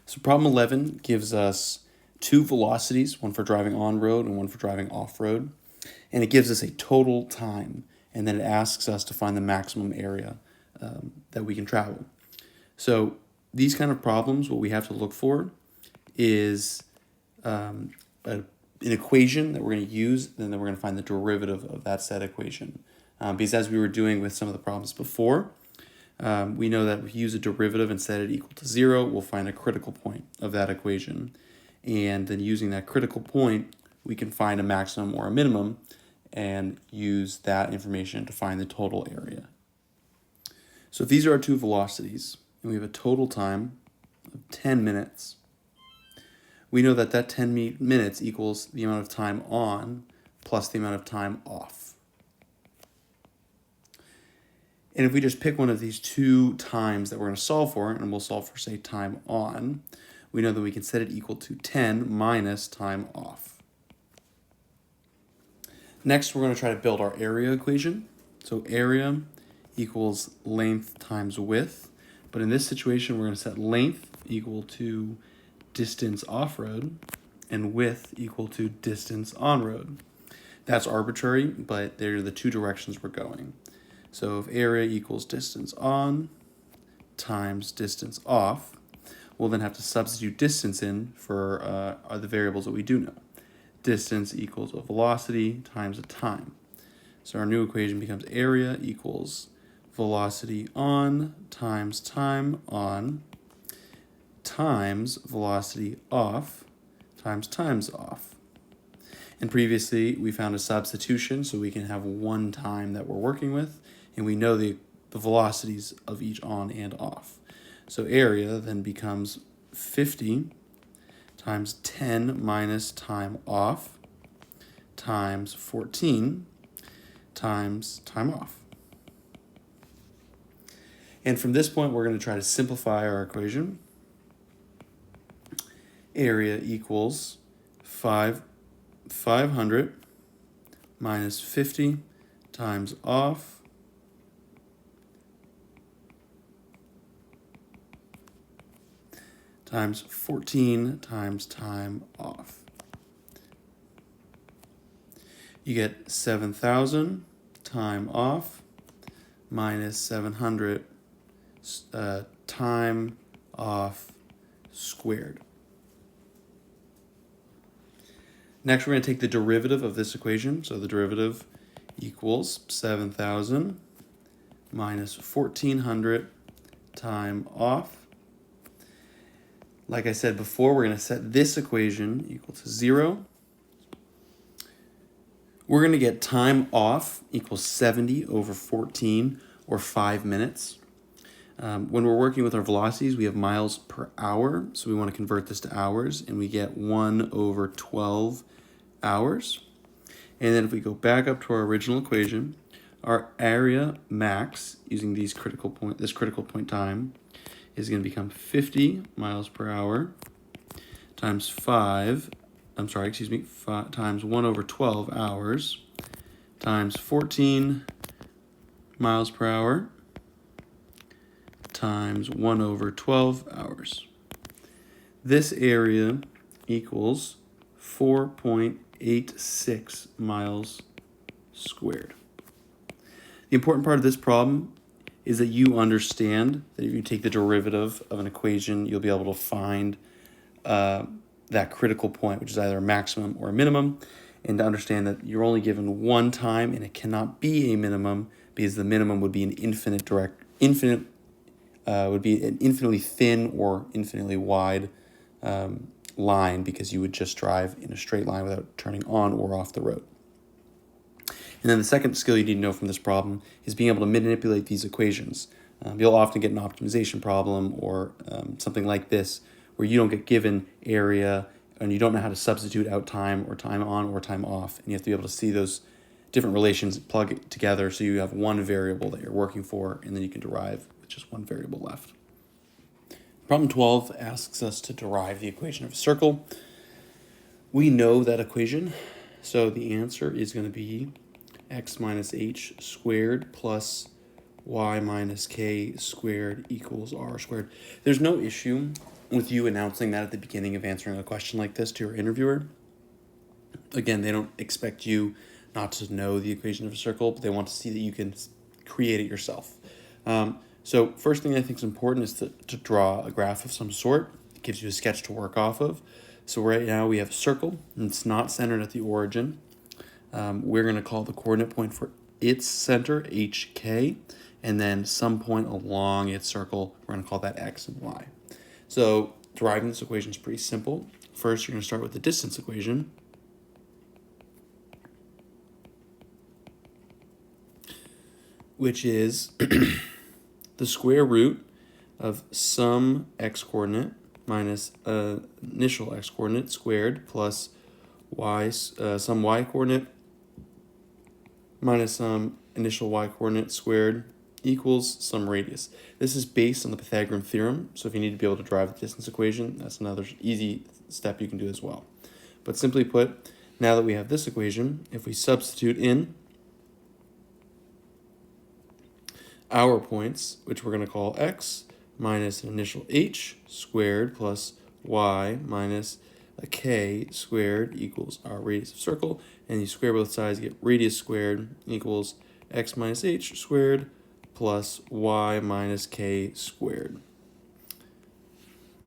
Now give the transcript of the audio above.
So problem 11 gives us two velocities, one for driving on road and one for driving off road. And it gives us a total time. And then it asks us to find the maximum area that we can travel. So these kind of problems, what we have to look for is an equation that we're going to use, and then we're going to find the derivative of that said equation. Because as we were doing with some of the problems before, we know that if we use a derivative and set it equal to 0, we'll find a critical point of that equation. And then using that critical point, we can find a maximum or a minimum and use that information to find the total area. So if these are our two velocities, and we have a total time of 10 minutes, we know that that 10 minutes equals the amount of time on plus the amount of time off. And if we just pick one of these two times that we're going to solve for, and we'll solve for, say, time on, we know that we can set it equal to 10 minus time off. Next, we're going to try to build our area equation. So area equals length times width. But in this situation, we're going to set length equal to distance off-road and width equal to distance on-road. That's arbitrary, but they're the two directions we're going. So if area equals distance on times distance off, we'll then have to substitute distance in for the variables that we do know. Distance equals a velocity times a time. So our new equation becomes area equals velocity on times time on times velocity off times times off. And previously we found a substitution, so we can have one time that we're working with, and we know the velocities of each on and off. So area then becomes 50 times 10 minus time off times 14 times time off. And from this point, we're going to try to simplify our equation. Area equals 500 minus 50 times off times 14 times time off. You get 7,000 time off minus 700 time off squared. Next, we're going to take the derivative of this equation. So the derivative equals 7,000 minus 1,400 time off. Like I said before, we're going to set this equation equal to 0. We're going to get time off equals 70 over 14, or 5 minutes. When we're working with our velocities, we have miles per hour, so we want to convert this to hours, and we get 1 over 12 hours. And then if we go back up to our original equation, our area max, using this critical point time, is going to become 50 miles per hour times times 1 over 12 hours times 14 miles per hour times 1 over 12 hours. This area equals 4.86 miles squared. The important part of this problem is that you understand that if you take the derivative of an equation, you'll be able to find that critical point, which is either a maximum or a minimum, and to understand that you're only given one time and it cannot be a minimum, because the minimum would be an infinitely thin or infinitely wide line, because you would just drive in a straight line without turning on or off the road. And then the second skill you need to know from this problem is being able to manipulate these equations. You'll often get an optimization problem or something like this, where you don't get given area and you don't know how to substitute out time or time on or time off. And you have to be able to see those different relations, plug it together so you have one variable that you're working for, and then you can derive with just one variable left. Problem 12 asks us to derive the equation of a circle. We know that equation, so the answer is going to be x minus h squared plus y minus k squared equals r squared. There's no issue with you announcing that at the beginning of answering a question like this to your interviewer. Again, they don't expect you not to know the equation of a circle, but they want to see that you can create it yourself. So first thing I think is important is to draw a graph of some sort. It gives you a sketch to work off of. So right now we have a circle, and it's not centered at the origin. We're going to call the coordinate point for its center HK, and then some point along its circle, we're going to call that X and Y. So deriving this equation is pretty simple. First, you're going to start with the distance equation, which is the square root of some x-coordinate minus initial x-coordinate squared plus y, some y-coordinate minus some initial y-coordinate squared equals some radius. This is based on the Pythagorean theorem, so if you need to be able to derive the distance equation, that's another easy step you can do as well. But simply put, now that we have this equation, if we substitute in our points, which we're going to call x minus an initial h squared plus y minus a k squared equals our radius of circle, and you square both sides, you get radius squared equals x minus h squared plus y minus k squared.